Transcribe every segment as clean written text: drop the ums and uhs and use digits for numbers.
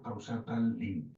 causar tal límite.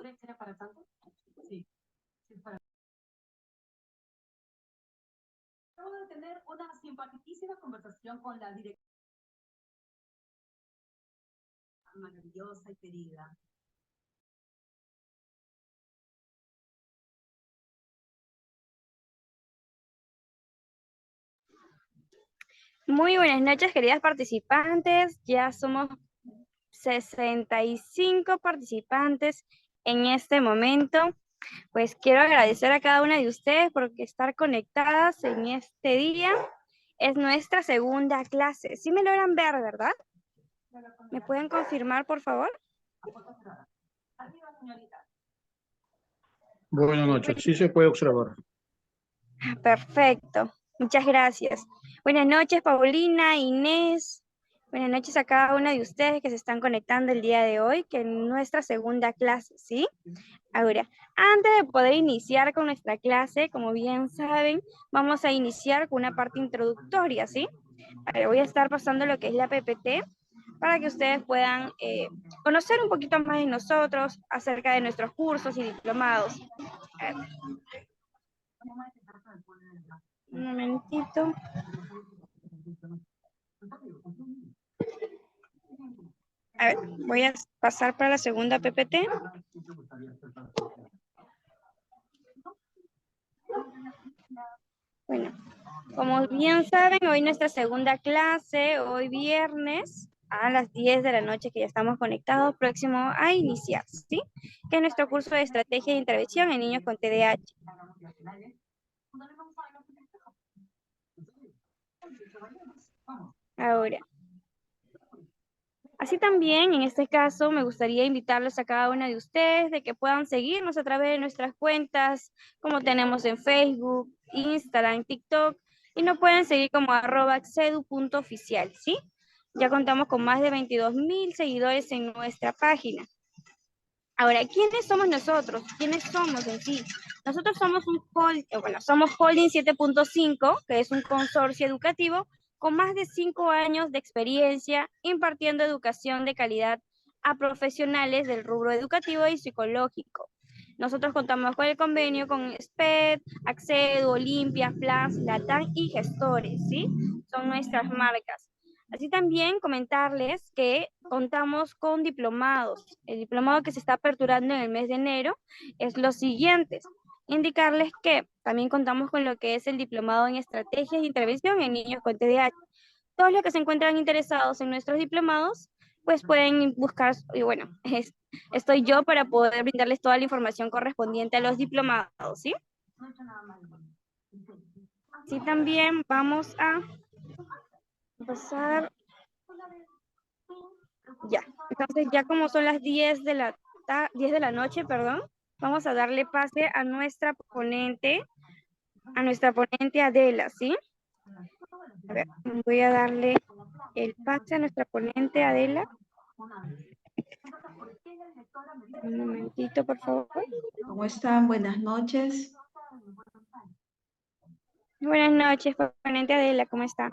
cree que era para tanto? Sí. Acabo de tener una simpaticísima conversación con la directora maravillosa y querida. Muy buenas noches, queridas participantes. Ya somos 65 participantes en este momento. Pues quiero agradecer a cada una de ustedes por estar conectadas en este día. Es nuestra segunda clase. Sí me logran ver, ¿verdad? ¿Me pueden confirmar, por favor? Buenas noches, sí se puede observar. Perfecto, muchas gracias. Buenas noches, Paulina, Inés. Buenas noches a cada una de ustedes que se están conectando el día de hoy, que es nuestra segunda clase, ¿sí? Ahora, antes de poder iniciar con nuestra clase, como bien saben, vamos a iniciar con una parte introductoria, ¿sí? Ahora voy a estar pasando lo que es la PPT para que ustedes puedan conocer un poquito más de nosotros, acerca de nuestros cursos y diplomados. Un momentito. A ver, voy a pasar para la segunda PPT. Bueno, como bien saben, hoy nuestra segunda clase, hoy viernes, a las 10 de la noche que ya estamos conectados, próximo a iniciar, ¿sí? Que es nuestro curso de estrategia de intervención en niños con TDAH. Ahora, así también, en este caso, me gustaría invitarlos a cada una de ustedes de que puedan seguirnos a través de nuestras cuentas, como tenemos en Facebook, Instagram, TikTok, y nos pueden seguir como @xedu.oficial, ¿sí? Ya contamos con más de 22,000 seguidores en nuestra página. Ahora, ¿quiénes somos nosotros? ¿Quiénes somos en sí? Nosotros somos somos Holding 7.5, que es un consorcio educativo con más de 5 años de experiencia impartiendo educación de calidad a profesionales del rubro educativo y psicológico. Nosotros contamos con el convenio con SPED, Accedu, Olimpia, FLAS, Latam y Gestores, ¿sí? Son nuestras marcas. Así también comentarles que contamos con diplomados. El diplomado que se está aperturando en el mes de enero es los siguientes. Indicarles que también contamos con lo que es el diplomado en estrategias de intervención en niños con TDAH. Todos los que se encuentran interesados en nuestros diplomados, pues pueden buscar, y bueno, estoy yo para poder brindarles toda la información correspondiente a los diplomados, ¿sí? Sí, también vamos a pasar. Ya, entonces ya como son las 10 de la noche, perdón, vamos a darle pase a nuestra ponente Adela, ¿sí? A ver, voy a darle el pase a nuestra ponente Adela. Un momentito, por favor. ¿Cómo están? Buenas noches. Buenas noches, ponente Adela, ¿cómo está?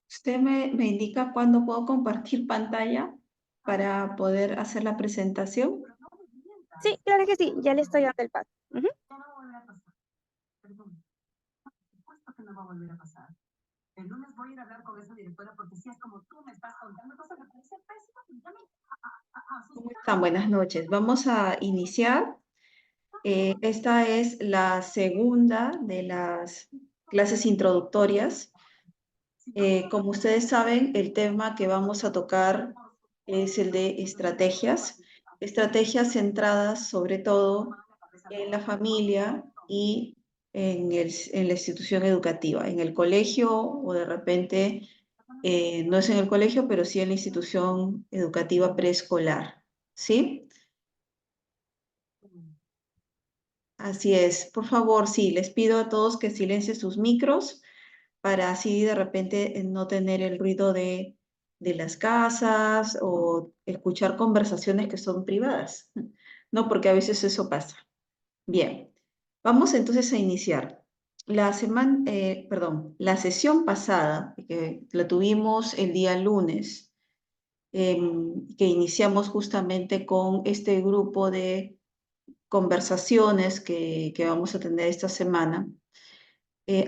¿Usted me indica cuándo puedo compartir pantalla para poder hacer la presentación? Sí, claro que sí, ya le estoy dando el pase. El lunes voy a ir a hablar con esa directora porque si es como tú me estás contando cosas que parecen pésimas, ¿Cómo están? Buenas noches. Vamos a iniciar. Esta es la segunda de las clases introductorias. Como ustedes saben, el tema que vamos a tocar es el de estrategias. Estrategias centradas sobre todo en la familia y en la institución educativa, en el colegio o de repente no es en el colegio, pero sí en la institución educativa preescolar, ¿sí? Así es. Por favor, sí, les pido a todos que silencien sus micros para así de repente no tener el ruido de las casas o escuchar conversaciones que son privadas, ¿no? Porque a veces eso pasa. Bien, vamos entonces a iniciar. La sesión pasada, que la tuvimos el día lunes, que iniciamos justamente con este grupo de conversaciones que vamos a tener esta semana,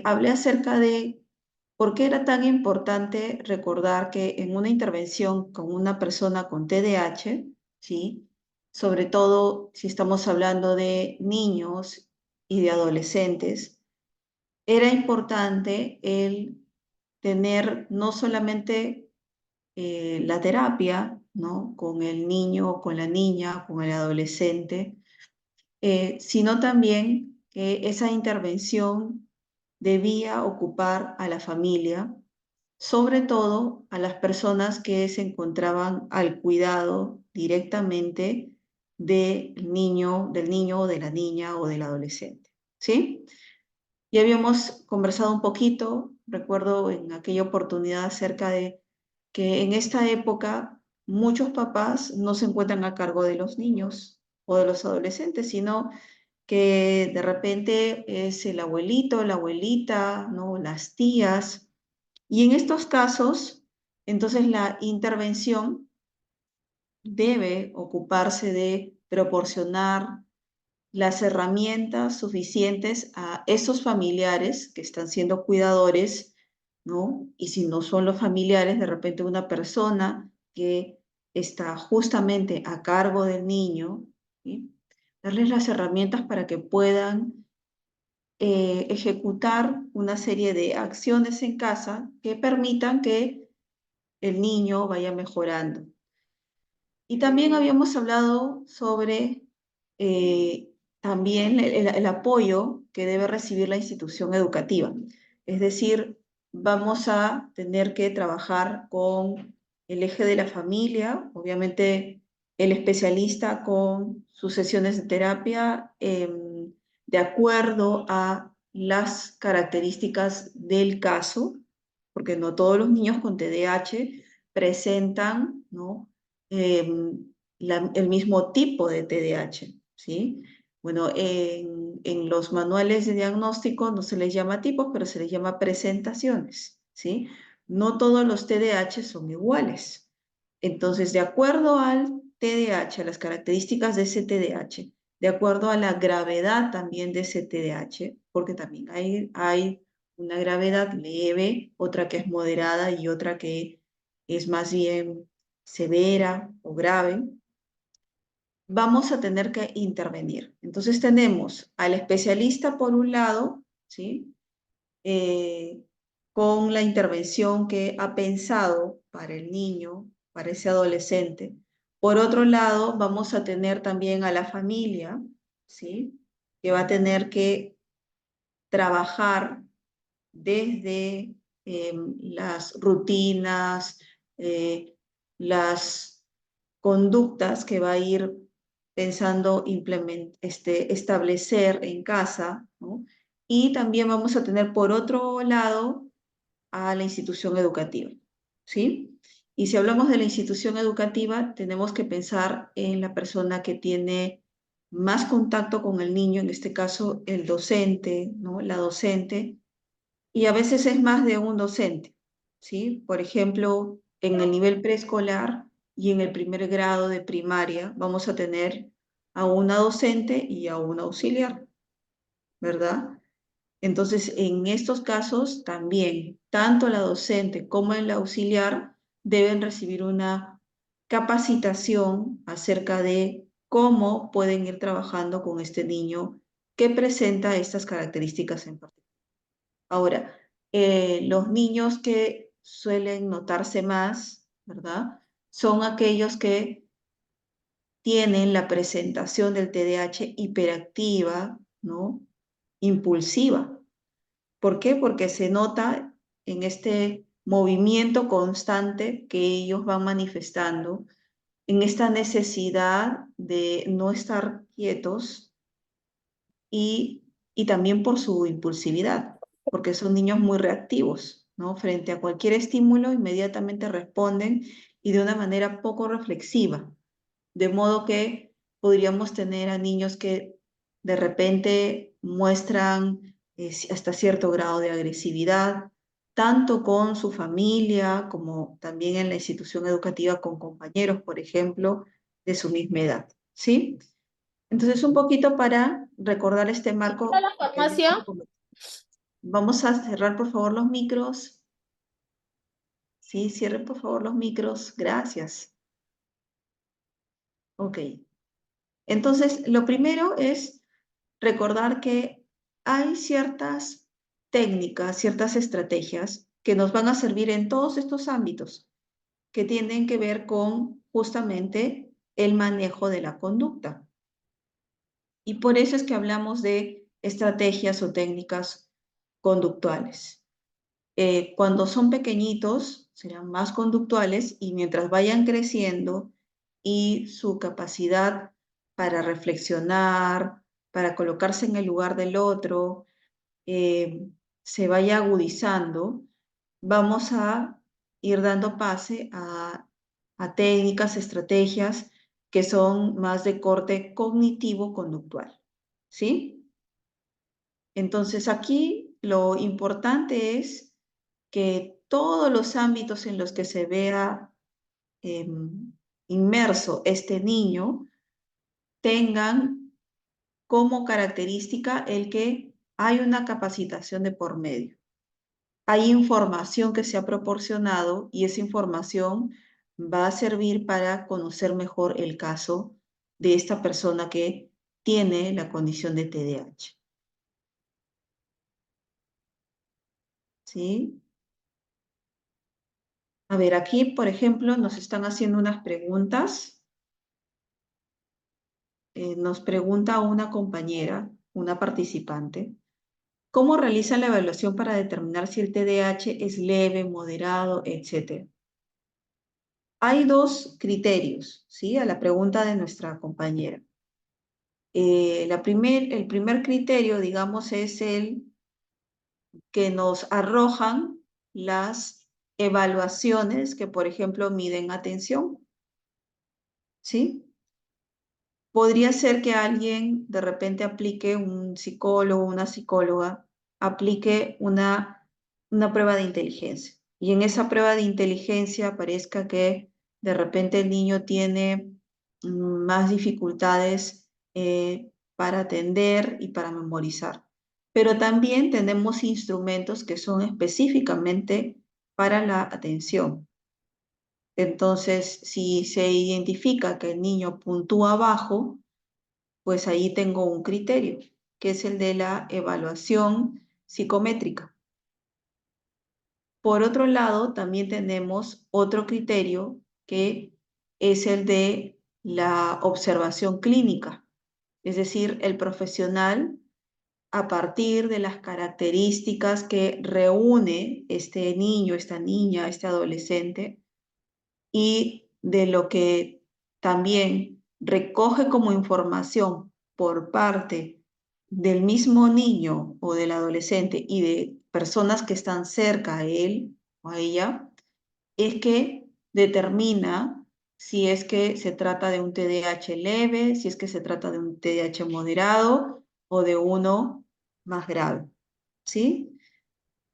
hablé acerca de por qué era tan importante recordar que en una intervención con una persona con TDAH, ¿sí? Sobre todo si estamos hablando de niños y de adolescentes, era importante el tener no solamente la terapia, ¿no? Con el niño, con la niña, con el adolescente, sino también que esa intervención debía ocupar a la familia, sobre todo a las personas que se encontraban al cuidado directamente del niño o de la niña o del adolescente, ¿sí? Ya habíamos conversado un poquito, recuerdo en aquella oportunidad acerca de que en esta época muchos papás no se encuentran a cargo de los niños o de los adolescentes, sino que de repente es el abuelito, la abuelita, ¿no? Las tías. Y en estos casos, entonces la intervención debe ocuparse de proporcionar las herramientas suficientes a esos familiares que están siendo cuidadores, ¿no? Y si no son los familiares, de repente una persona que está justamente a cargo del niño, ¿sí? Darles las herramientas para que puedan ejecutar una serie de acciones en casa que permitan que el niño vaya mejorando. Y también habíamos hablado sobre también el apoyo que debe recibir la institución educativa. Es decir, vamos a tener que trabajar con el eje de la familia, obviamente el especialista con sus sesiones de terapia de acuerdo a las características del caso, porque no todos los niños con TDAH presentan, ¿no? El mismo tipo de TDAH, ¿sí? Bueno, en los manuales de diagnóstico no se les llama tipos, pero se les llama presentaciones, ¿sí? No todos los TDAH son iguales. Entonces, de acuerdo al TDAH, a las características de ese TDAH, de acuerdo a la gravedad también de ese TDAH, porque también hay una gravedad leve, otra que es moderada y otra que es más bien severa o grave, vamos a tener que intervenir. Entonces tenemos al especialista por un lado, ¿sí? Con la intervención que ha pensado para el niño, para ese adolescente. Por otro lado, vamos a tener también a la familia, ¿sí? Que va a tener que trabajar desde las rutinas, las conductas que va a ir pensando establecer en casa, ¿no? Y también vamos a tener por otro lado a la institución educativa, ¿sí? Y si hablamos de la institución educativa, tenemos que pensar en la persona que tiene más contacto con el niño, en este caso el docente, ¿no? La docente, y a veces es más de un docente, ¿sí? Por ejemplo, en el nivel preescolar y en el primer grado de primaria vamos a tener a una docente y a un auxiliar, ¿verdad? Entonces, en estos casos también, tanto la docente como el auxiliar deben recibir una capacitación acerca de cómo pueden ir trabajando con este niño que presenta estas características en particular. Ahora, los niños que suelen notarse más, ¿verdad? Son aquellos que tienen la presentación del TDAH hiperactiva, ¿no? Impulsiva. ¿Por qué? Porque se nota en este movimiento constante que ellos van manifestando, en esta necesidad de no estar quietos y también por su impulsividad, porque son niños muy reactivos, ¿no? Frente a cualquier estímulo, inmediatamente responden y de una manera poco reflexiva, de modo que podríamos tener a niños que de repente muestran hasta cierto grado de agresividad, tanto con su familia como también en la institución educativa con compañeros, por ejemplo, de su misma edad, ¿sí? Entonces, un poquito para recordar este marco. ¿Para la formación? Vamos a cerrar, por favor, los micros. Sí, cierren, por favor, los micros. Gracias. Ok. Entonces, lo primero es recordar que hay ciertas técnicas, ciertas estrategias que nos van a servir en todos estos ámbitos que tienen que ver con justamente el manejo de la conducta. Y por eso es que hablamos de estrategias o técnicas conductuales. Cuando son pequeñitos, serán más conductuales y mientras vayan creciendo y su capacidad para reflexionar, para colocarse en el lugar del otro, se vaya agudizando, vamos a ir dando pase a técnicas, estrategias que son más de corte cognitivo-conductual, ¿sí? Entonces aquí lo importante es que todos los ámbitos en los que se vea inmerso este niño tengan como característica el que hay una capacitación de por medio. Hay información que se ha proporcionado y esa información va a servir para conocer mejor el caso de esta persona que tiene la condición de TDAH. ¿Sí? A ver, aquí, por ejemplo, nos están haciendo unas preguntas. Nos pregunta una compañera, una participante, ¿cómo realiza la evaluación para determinar si el TDAH es leve, moderado, etcétera? Hay dos criterios, ¿sí? A la pregunta de nuestra compañera. El primer criterio, digamos, es el que nos arrojan las evaluaciones que, por ejemplo, miden atención, ¿sí? Podría ser que alguien de repente aplique, un psicólogo, una psicóloga, aplique una prueba de inteligencia. Y en esa prueba de inteligencia aparezca que de repente el niño tiene más dificultades para atender y para memorizar. Pero también tenemos instrumentos que son específicamente para la atención. Entonces, si se identifica que el niño puntúa bajo, pues ahí tengo un criterio, que es el de la evaluación psicométrica. Por otro lado, también tenemos otro criterio que es el de la observación clínica, es decir, el profesional a partir de las características que reúne este niño, esta niña, este adolescente, y de lo que también recoge como información por parte del mismo niño o del adolescente y de personas que están cerca a él o a ella, es que determina si es que se trata de un TDAH leve, si es que se trata de un TDAH moderado o de uno más grave, ¿sí?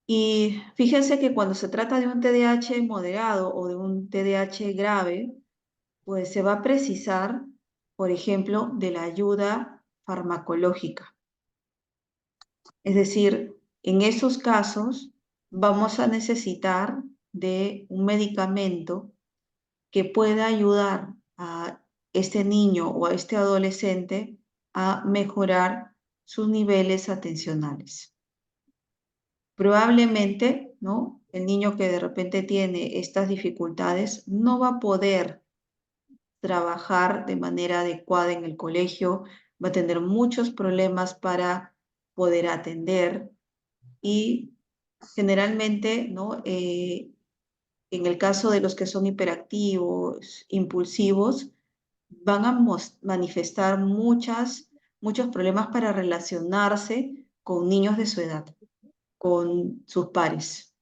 Y fíjense que cuando se trata de un TDAH moderado o de un TDAH grave, pues se va a precisar, por ejemplo, de la ayuda farmacológica. Es decir, en esos casos vamos a necesitar de un medicamento que pueda ayudar a este niño o a este adolescente a mejorar sus niveles atencionales. Probablemente, ¿no? El niño que de repente tiene estas dificultades no va a poder trabajar de manera adecuada en el colegio, va a tener muchos problemas para poder atender y generalmente, ¿no? En el caso de los que son hiperactivos, impulsivos, van a manifestar muchos problemas para relacionarse con niños de su edad, con sus pares.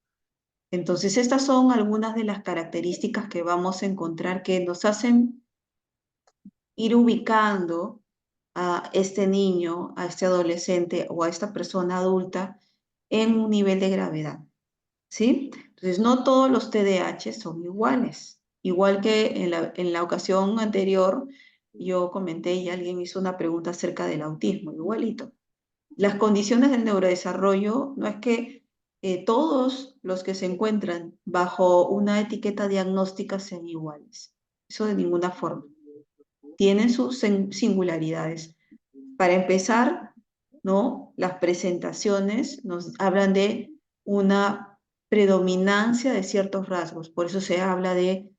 Entonces, estas son algunas de las características que vamos a encontrar que nos hacen ir ubicando a este niño, a este adolescente o a esta persona adulta en un nivel de gravedad, ¿sí? Entonces, no todos los TDAH son iguales. Igual que en la ocasión anterior, yo comenté y alguien me hizo una pregunta acerca del autismo, igualito. Las condiciones del neurodesarrollo no es que todos los que se encuentran bajo una etiqueta diagnóstica sean iguales. Eso de ninguna forma. Tienen sus singularidades. Para empezar, ¿no? Las presentaciones nos hablan de una predominancia de ciertos rasgos. Por eso se habla de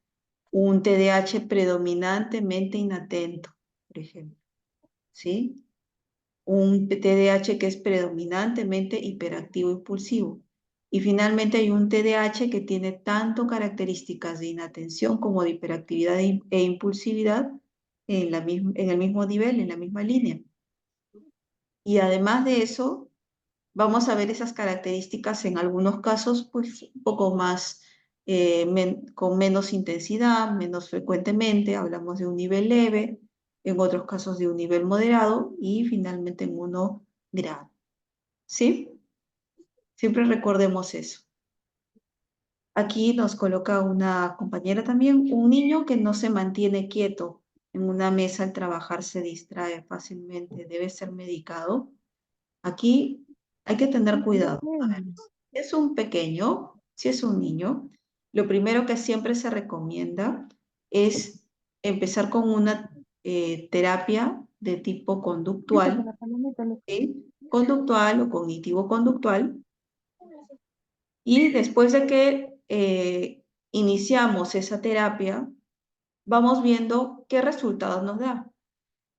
un TDAH predominantemente inatento, por ejemplo, ¿sí? Un TDAH que es predominantemente hiperactivo impulsivo. Y finalmente hay un TDAH que tiene tanto características de inatención como de hiperactividad e impulsividad en el mismo nivel, en la misma línea. Y además de eso, vamos a ver esas características en algunos casos, pues un poco más, con menos intensidad, menos frecuentemente, hablamos de un nivel leve, en otros casos de un nivel moderado y finalmente en uno grave. ¿Sí? Siempre recordemos eso. Aquí nos coloca una compañera también, un niño que no se mantiene quieto en una mesa al trabajar se distrae fácilmente, debe ser medicado. Aquí hay que tener cuidado. A ver, si es un pequeño, si es un niño, lo primero que siempre se recomienda es empezar con una terapia de tipo conductual, ¿sí? Conductual o cognitivo-conductual. Y después de que iniciamos esa terapia, vamos viendo qué resultados nos da.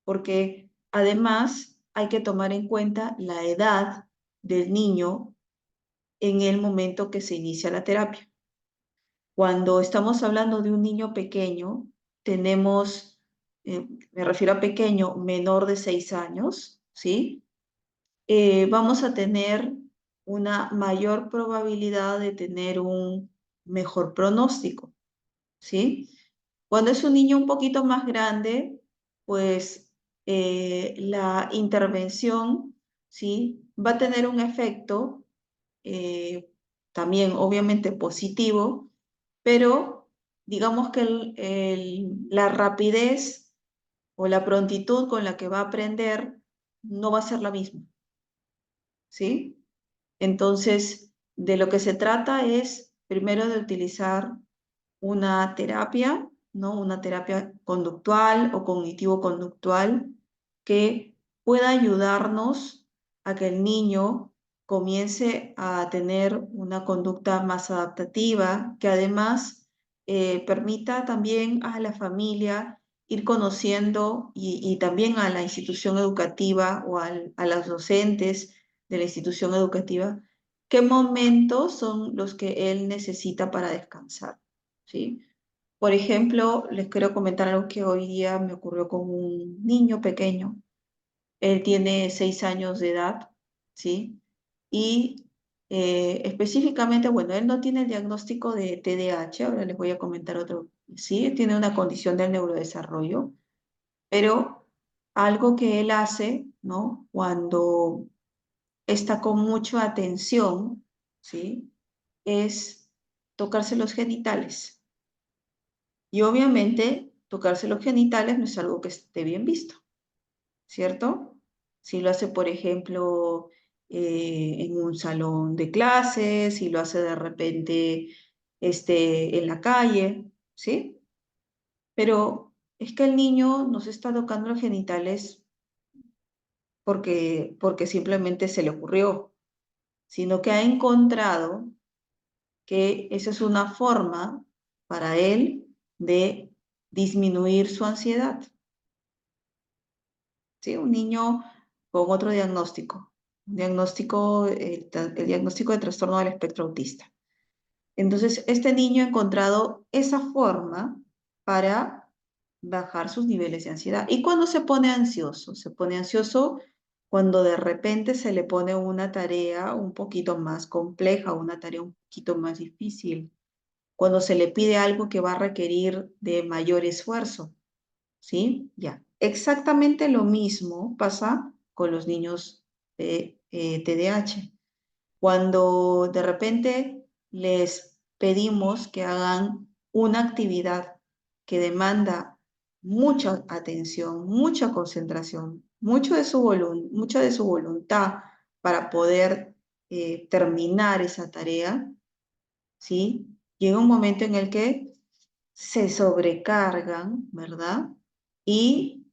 Porque además hay que tomar en cuenta la edad del niño en el momento que se inicia la terapia. Cuando estamos hablando de un niño pequeño, tenemos, me refiero a pequeño, menor de 6 años, ¿sí? Vamos a tener una mayor probabilidad de tener un mejor pronóstico, ¿sí? Cuando es un niño un poquito más grande, pues la intervención, ¿sí? Va a tener un efecto también obviamente positivo, pero digamos que la rapidez o la prontitud con la que va a aprender no va a ser la misma, ¿sí? Entonces, de lo que se trata es primero de utilizar una terapia, ¿no? Una terapia conductual o cognitivo-conductual que pueda ayudarnos a que el niño comience a tener una conducta más adaptativa, que además permita también a la familia ir conociendo y también a la institución educativa o a los docentes de la institución educativa, qué momentos son los que él necesita para descansar, ¿sí? Por ejemplo, les quiero comentar algo que hoy día me ocurrió con un niño pequeño. Él tiene 6 años de edad, ¿sí? Y específicamente, bueno, él no tiene el diagnóstico de TDAH, ahora les voy a comentar otro. Sí, tiene una condición del neurodesarrollo, pero algo que él hace, ¿no? Cuando está con mucha atención, ¿sí? Es tocarse los genitales. Y obviamente, tocarse los genitales no es algo que esté bien visto, ¿cierto? Si lo hace, por ejemplo, en un salón de clases, si lo hace de repente en la calle, ¿sí? Pero es que el niño no se está tocando los genitales porque simplemente se le ocurrió, sino que ha encontrado que esa es una forma para él de disminuir su ansiedad. ¿Sí? Un niño con otro diagnóstico, el diagnóstico de trastorno del espectro autista. Entonces, este niño ha encontrado esa forma para bajar sus niveles de ansiedad. ¿Y cuando se pone ansioso? Se pone ansioso cuando de repente se le pone una tarea un poquito más compleja, una tarea un poquito más difícil, cuando se le pide algo que va a requerir de mayor esfuerzo, ¿sí? Ya. exactamente lo mismo pasa con los niños de TDAH. Cuando de repente les pedimos que hagan una actividad que demanda mucha atención, mucha concentración, mucha de su voluntad para poder terminar esa tarea, ¿sí? Llega un momento en el que se sobrecargan, ¿verdad? Y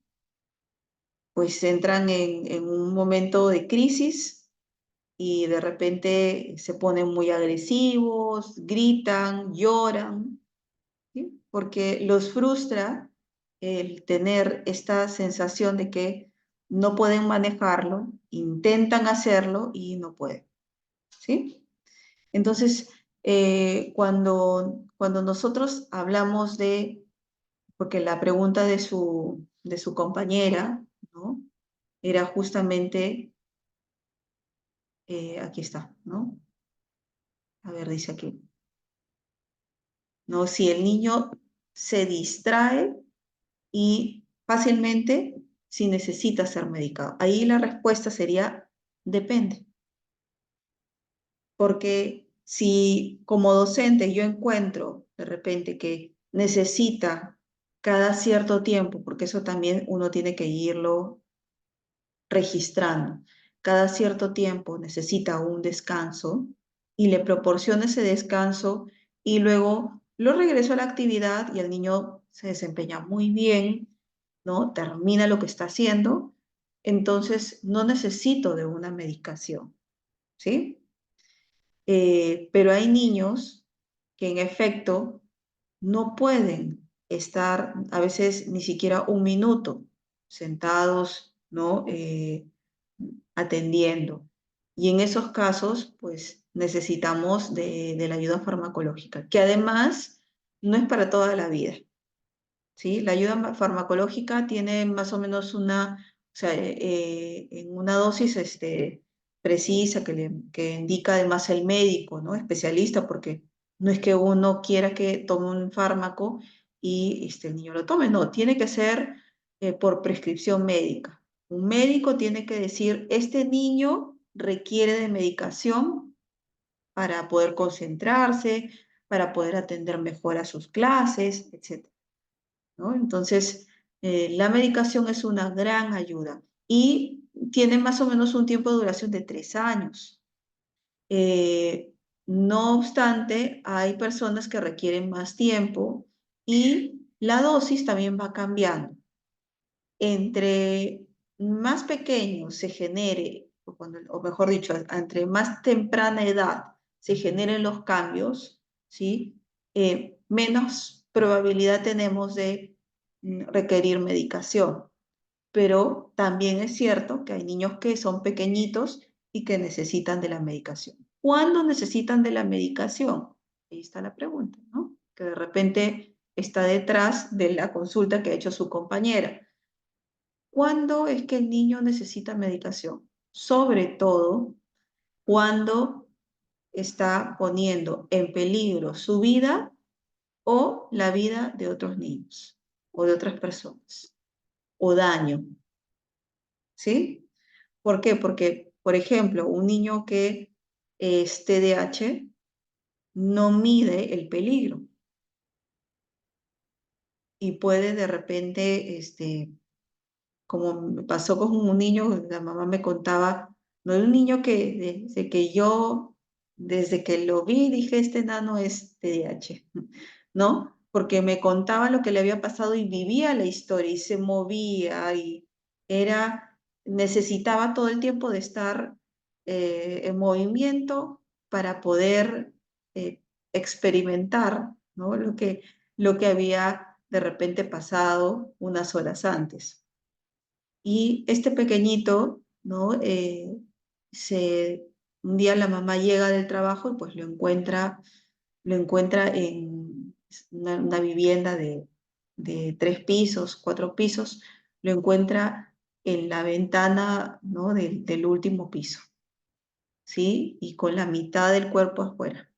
pues entran en un momento de crisis y de repente se ponen muy agresivos, gritan, lloran, ¿sí? Porque los frustra el tener esta sensación de que no pueden manejarlo, intentan hacerlo y no pueden, ¿sí? Entonces, cuando nosotros hablamos de, porque la pregunta de su compañera, ¿no? Era justamente, aquí está, ¿no? A ver, dice aquí, ¿no? Si el niño se distrae y fácilmente, si necesita ser medicado. Ahí la respuesta sería, depende. Porque si como docente yo encuentro de repente que necesita cada cierto tiempo, porque eso también uno tiene que irlo registrando, cada cierto tiempo necesita un descanso y le proporciona ese descanso y luego lo regreso a la actividad y el niño se desempeña muy bien, ¿no? Termina lo que está haciendo, entonces no necesito de una medicación, ¿sí? Pero hay niños que en efecto no pueden estar a veces ni siquiera un minuto sentados, ¿no? Atendiendo. Y en esos casos, pues necesitamos de la ayuda farmacológica, que además no es para toda la vida, ¿sí? La ayuda farmacológica tiene más o menos o sea, en una dosis precisa que indica además el médico, ¿no? Especialista, porque no es que uno quiera que tome un fármaco y el niño lo tome, no, tiene que ser por prescripción médica. Un médico tiene que decir, este niño requiere de medicación para poder concentrarse, para poder atender mejor a sus clases, etc. ¿No? Entonces, la medicación es una gran ayuda y tiene más o menos un tiempo de duración de 3 años. Eh, no obstante, hay personas que requieren más tiempo y la dosis también va cambiando. Entre más pequeño se genere, o mejor dicho, entre más temprana edad se generen los cambios, ¿sí? Menos probabilidad tenemos de requerir medicación. Pero también es cierto que hay niños que son pequeñitos y que necesitan de la medicación. ¿Cuándo necesitan de la medicación? Ahí está la pregunta, ¿no? Que de repente está detrás de la consulta que ha hecho su compañera. ¿Cuándo es que el niño necesita medicación? Sobre todo cuando está poniendo en peligro su vida o la vida de otros niños o de otras personas, o daño, ¿sí? ¿Por qué? Porque, por ejemplo, un niño que es TDAH no mide el peligro y puede de repente, como me pasó con un niño, la mamá me contaba, no era un niño que desde que lo vi, dije, este enano es TDAH, ¿no? Porque me contaba lo que le había pasado y vivía la historia y se movía y necesitaba todo el tiempo de estar en movimiento para poder experimentar, ¿no? Lo que había de repente pasado unas horas antes. Y este pequeñito, ¿no? Un día la mamá llega del trabajo y pues lo encuentra en una vivienda de 3 pisos, 4 pisos, lo encuentra en la ventana, ¿no? del último piso, ¿sí? Y con la mitad del cuerpo afuera,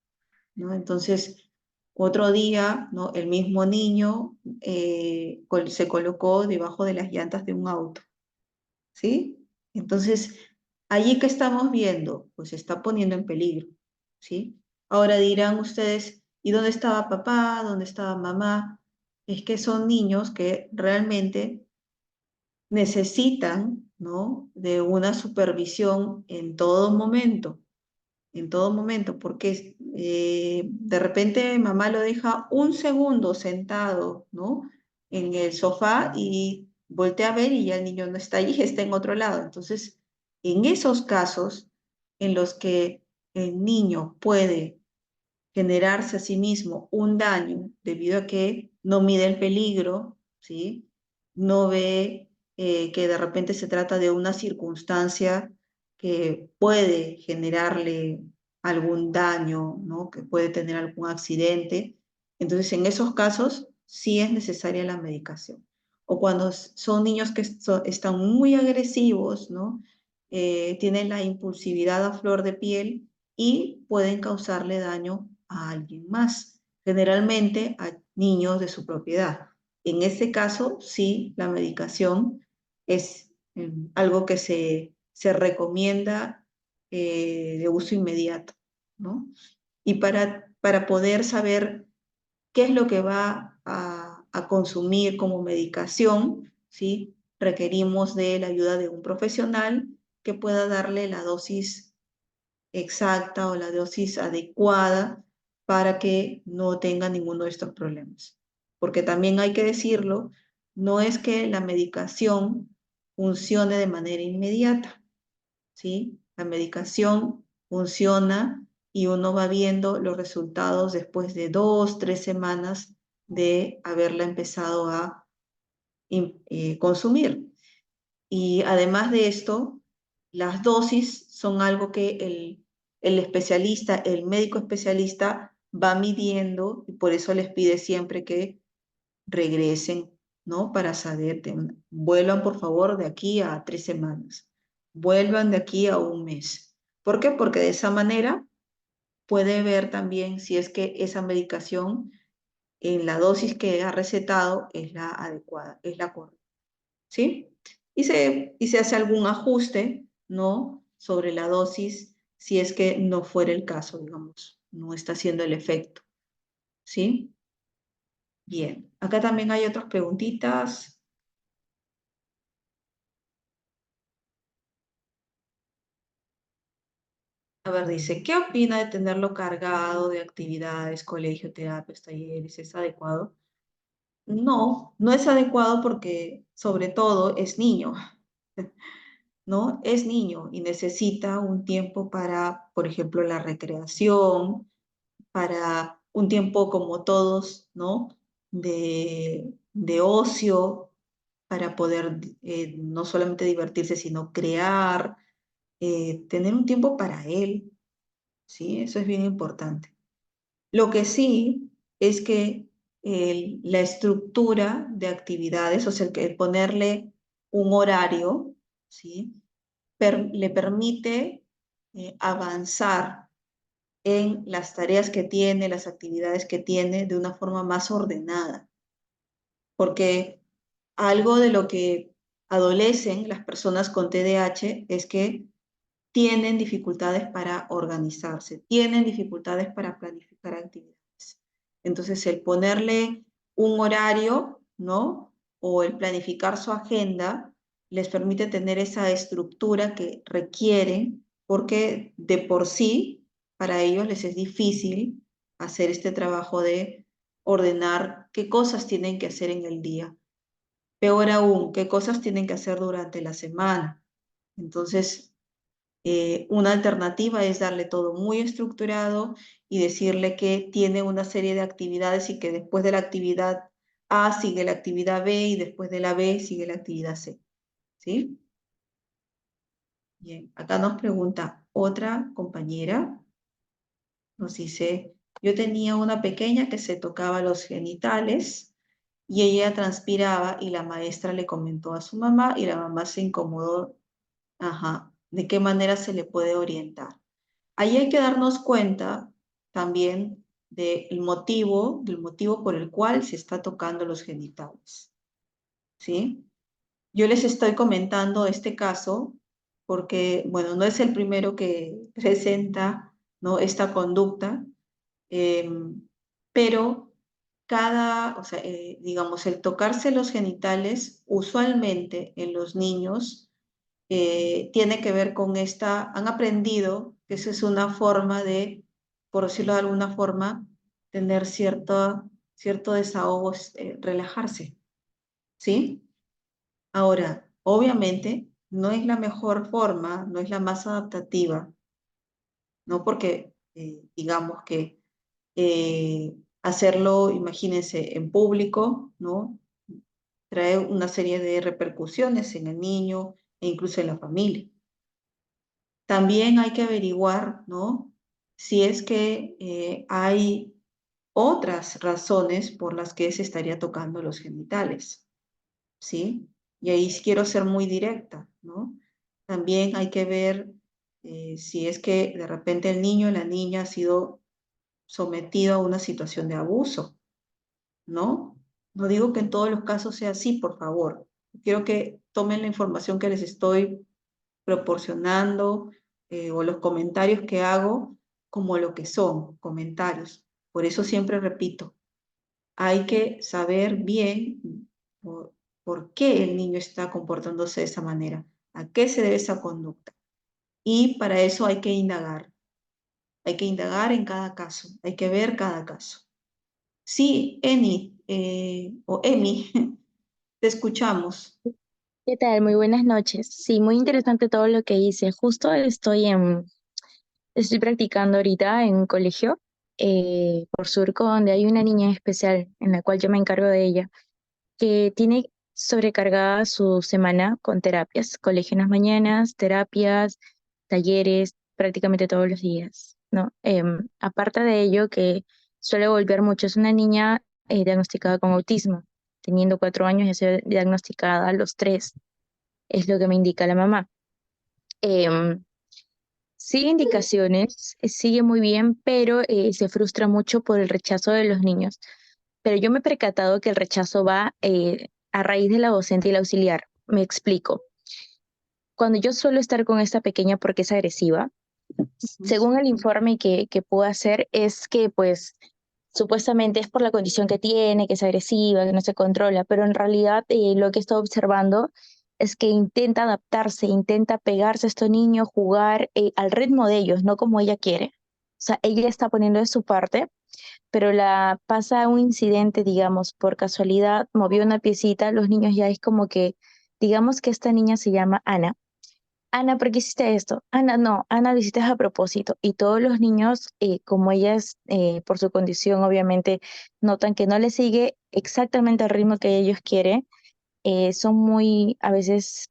¿no? Entonces, Otro día, ¿no? El mismo niño se colocó debajo de las llantas de un auto, ¿sí? Entonces, allí que estamos viendo, pues se está poniendo en peligro, ¿sí? Ahora dirán ustedes, ¿y dónde estaba papá? ¿Dónde estaba mamá? Es que son niños que realmente necesitan, ¿no? De una supervisión en todo momento, porque de repente mamá lo deja un segundo sentado, ¿no? En el sofá y voltea a ver y ya el niño no está allí, está en otro lado. Entonces, en esos casos en los que el niño puede generarse a sí mismo un daño debido a que no mide el peligro, ¿sí? No ve que de repente se trata de una circunstancia que puede generarle algún daño, ¿no? Que puede tener algún accidente. Entonces, en esos casos sí es necesaria la medicación. O cuando son niños que están muy agresivos, ¿no? Tienen la impulsividad a flor de piel y pueden causarle daño a alguien más, generalmente a niños de su propiedad. En este caso, sí, la medicación es algo que se recomienda de uso inmediato, ¿no? Y para poder saber qué es lo que va a consumir como medicación, ¿sí? Requerimos de la ayuda de un profesional que pueda darle la dosis exacta o la dosis adecuada para que no tenga ninguno de estos problemas. Porque también hay que decirlo, no es que la medicación funcione de manera inmediata, ¿sí? La medicación funciona y uno va viendo los resultados después de 2, 3 semanas de haberla empezado a consumir. Y además de esto, las dosis son algo que el especialista, el médico especialista va midiendo y por eso les pide siempre que regresen, ¿no? Para saber, vuelvan por favor de aquí a 3 semanas, vuelvan de aquí a un mes. ¿Por qué? Porque de esa manera puede ver también si es que esa medicación en la dosis que ha recetado es la adecuada, es la correcta. ¿Sí? Y se hace algún ajuste, ¿no? Sobre la dosis, si es que no fuera el caso, digamos, no está haciendo el efecto, ¿sí? Bien, acá también hay otras preguntitas. A ver, dice, ¿qué opina de tenerlo cargado de actividades, colegio, terapias, talleres? ¿Es adecuado? No, no es adecuado porque sobre todo es niño. ¿No? Es niño y necesita un tiempo para, por ejemplo, la recreación, para un tiempo como todos, ¿no? De ocio, para poder no solamente divertirse, sino crear, tener un tiempo para él, ¿sí? Eso es bien importante. Lo que sí es que la estructura de actividades, o sea, el ponerle un horario, ¿sí? Le permite avanzar en las tareas que tiene, las actividades que tiene de una forma más ordenada. Porque algo de lo que adolecen las personas con TDAH es que tienen dificultades para organizarse, tienen dificultades para planificar actividades. Entonces, el ponerle un horario, ¿no? O el planificar su agenda les permite tener esa estructura que requieren, porque de por sí, para ellos les es difícil hacer este trabajo de ordenar qué cosas tienen que hacer en el día. Peor aún, qué cosas tienen que hacer durante la semana. Entonces, una alternativa es darle todo muy estructurado y decirle que tiene una serie de actividades y que después de la actividad A sigue la actividad B y después de la B sigue la actividad C. ¿Sí? Bien, acá nos pregunta otra compañera. Nos dice, yo tenía una pequeña que se tocaba los genitales y ella transpiraba y la maestra le comentó a su mamá y la mamá se incomodó. Ajá, ¿de qué manera se le puede orientar? Ahí hay que darnos cuenta también del motivo por el cual se está tocando los genitales, ¿sí? Yo les estoy comentando este caso porque, bueno, no es el primero que presenta, ¿no?, esta conducta, pero digamos, el tocarse los genitales usualmente en los niños tiene que ver con han aprendido que esa es una forma de, por decirlo de alguna forma, tener cierto desahogo, relajarse, ¿sí? Ahora, obviamente, no es la mejor forma, no es la más adaptativa, ¿no? Porque, digamos que hacerlo, imagínense, en público, ¿no?, trae una serie de repercusiones en el niño e incluso en la familia. También hay que averiguar, ¿no?, si es que hay otras razones por las que se estaría tocando los genitales, ¿sí? Y ahí sí quiero ser muy directa, ¿no? También hay que ver si es que de repente el niño o la niña ha sido sometido a una situación de abuso, ¿no? No digo que en todos los casos sea así, por favor. Quiero que tomen la información que les estoy proporcionando o los comentarios que hago como lo que son, comentarios. Por eso siempre repito, hay que saber bien por qué el niño está comportándose de esa manera, a qué se debe esa conducta. Y para eso hay que indagar en cada caso, hay que ver cada caso. Sí, Eni o Emi, te escuchamos. ¿Qué tal? Muy buenas noches. Sí, muy interesante todo lo que hice. Justo estoy practicando ahorita en un colegio por Surco, donde hay una niña especial en la cual yo me encargo de ella, que tiene sobrecargada su semana con terapias, colegio en las mañanas, terapias, talleres, prácticamente todos los días, ¿no? Aparte de ello, que suele volver mucho, es una niña diagnosticada con autismo, teniendo 4 años, ya se diagnosticada a los 3, es lo que me indica la mamá. Em, Sigue indicaciones, sigue muy bien, pero se frustra mucho por el rechazo de los niños. Pero yo me he percatado que el rechazo va a raíz de la docente y la auxiliar. Me explico. Cuando yo suelo estar con esta pequeña porque es agresiva, según el informe que puedo hacer, es que pues supuestamente es por la condición que tiene, que es agresiva, que no se controla, pero en realidad lo que he estado observando es que intenta adaptarse, intenta pegarse a estos niños, jugar al ritmo de ellos, no como ella quiere. O sea, ella está poniendo de su parte, pero la pasa un incidente, digamos, por casualidad, movió una piecita, los niños ya es como que, digamos que esta niña se llama Ana. Ana, ¿por qué hiciste esto? Ana, no, Ana, lo hiciste a propósito. Y todos los niños, como ellas, por su condición, obviamente, notan que no le sigue exactamente el ritmo que ellos quieren, son muy, a veces,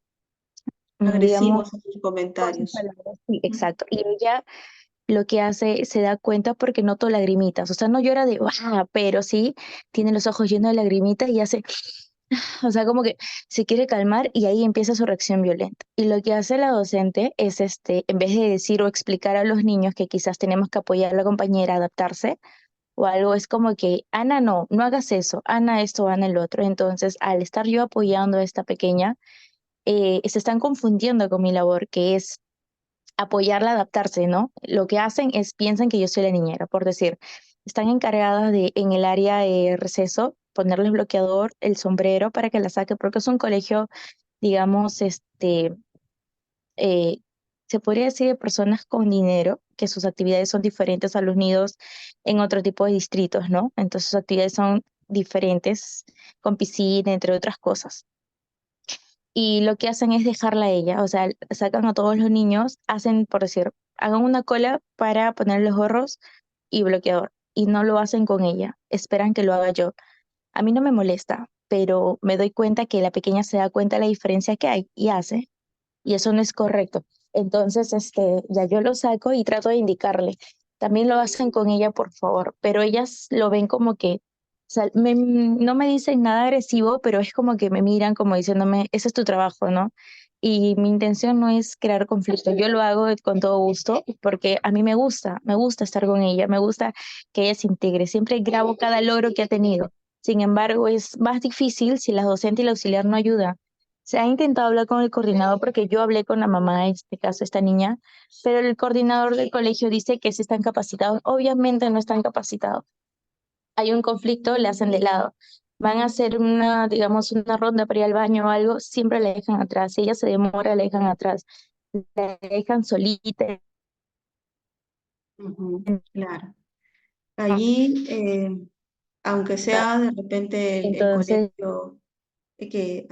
digamos, Agresivos en sus por sus comentarios. palabras. Sí, exacto. Y ella lo que hace, se da cuenta porque noto lagrimitas. O sea, no llora de, ¡ah! Pero sí tiene los ojos llenos de lagrimitas y hace, o sea, como que se quiere calmar y ahí empieza su reacción violenta. Y lo que hace la docente es, en vez de decir o explicar a los niños que quizás tenemos que apoyar a la compañera a adaptarse o algo, es como que, Ana, no, no hagas eso, Ana esto, Ana el otro. Entonces, al estar yo apoyando a esta pequeña, se están confundiendo con mi labor, que es apoyarla a adaptarse, ¿no? Lo que hacen es, piensan que yo soy la niñera, por decir, están encargadas de, en el área de receso, ponerle el bloqueador, el sombrero para que la saque, porque es un colegio, digamos, eh, se podría decir de personas con dinero, que sus actividades son diferentes a los nidos en otro tipo de distritos, ¿no? Entonces sus actividades son diferentes, con piscina, entre otras cosas. Y lo que hacen es dejarla a ella, o sea, sacan a todos los niños, hacen, por decir, hagan una cola para poner los gorros y bloqueador, y no lo hacen con ella, esperan que lo haga yo. A mí no me molesta, pero me doy cuenta que la pequeña se da cuenta de la diferencia que hay y hace, y eso no es correcto. Entonces, ya yo lo saco y trato de indicarle. También lo hacen con ella, por favor, pero ellas lo ven como que sea, no me dicen nada agresivo, pero es como que me miran como diciéndome, ese es tu trabajo, ¿no? Y mi intención no es crear conflicto, yo lo hago con todo gusto porque a mí me gusta estar con ella, me gusta que ella se integre, siempre grabo cada logro que ha tenido. Sin embargo, es más difícil si la docente y la auxiliar no ayudan. Se ha intentado hablar con el coordinador porque yo hablé con la mamá, en este caso, esta niña, pero el coordinador del colegio dice que sí están capacitados. Obviamente no están capacitados. Hay un conflicto, le hacen de lado. Van a hacer una, digamos, una ronda para ir al baño o algo, siempre la dejan atrás. Si ella se demora, la dejan atrás. La dejan solita. Ujú, claro. Allí, aunque sea de repente el Entonces, colegio,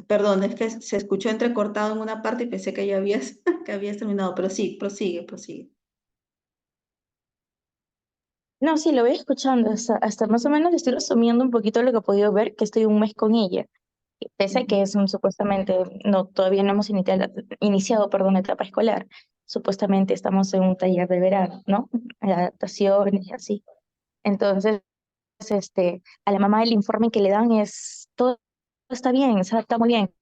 perdón, es que se escuchó entrecortado en una parte y pensé que ya habías, que habías terminado, pero sí, prosigue, prosigue. no, sí, lo voy escuchando. Hasta más o menos estoy resumiendo un poquito lo que he podido ver, que estoy un mes con ella. Pese a Ujú, que es un, supuestamente, no, todavía no hemos iniciado, perdón, la etapa escolar. Supuestamente estamos en un taller de verano, ¿no? Adaptaciones y así. Entonces, a la mamá el informe que le dan es, todo está bien, se adapta muy bien.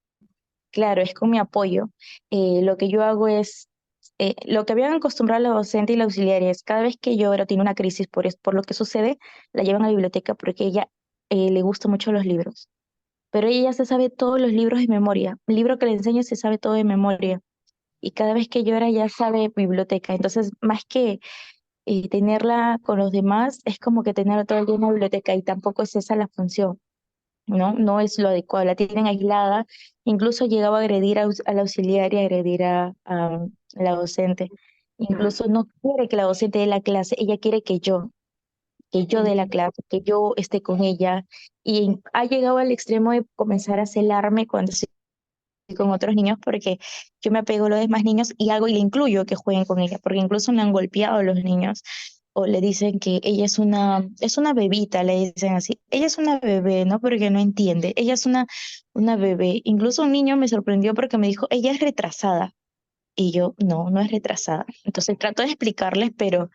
Claro, es con mi apoyo. Lo que yo hago es, lo que habían acostumbrado la docente y la auxiliar es, cada vez que llora o tiene una crisis por lo que sucede, la llevan a la biblioteca porque ella le gustan mucho los libros. Pero ella ya se sabe todos los libros de memoria. El libro que le enseño se sabe todo de memoria. Y cada vez que llora ya sabe biblioteca. Entonces, más que tenerla con los demás, es como que tenerla todo el día en la biblioteca y tampoco es esa la función. ¿No? No es lo adecuado, la tienen aislada, incluso llegaba a agredir a la auxiliar y agredir a la docente. claro. Incluso no quiere que la docente dé la clase, ella quiere que yo dé la Ujú, clase, que yo esté con ella. Y ha llegado al extremo de comenzar a celarme cuando estoy con otros niños porque yo me apego a los demás niños y hago y le incluyo que jueguen con ella, porque incluso me han golpeado los niños o le dicen que ella es una bebita, le dicen así. Ella es una bebé, ¿no? Porque no entiende. Ella es una bebé. Incluso un niño me sorprendió porque me dijo, ella es retrasada. Y yo, no, no es retrasada. Entonces trato de explicarles, pero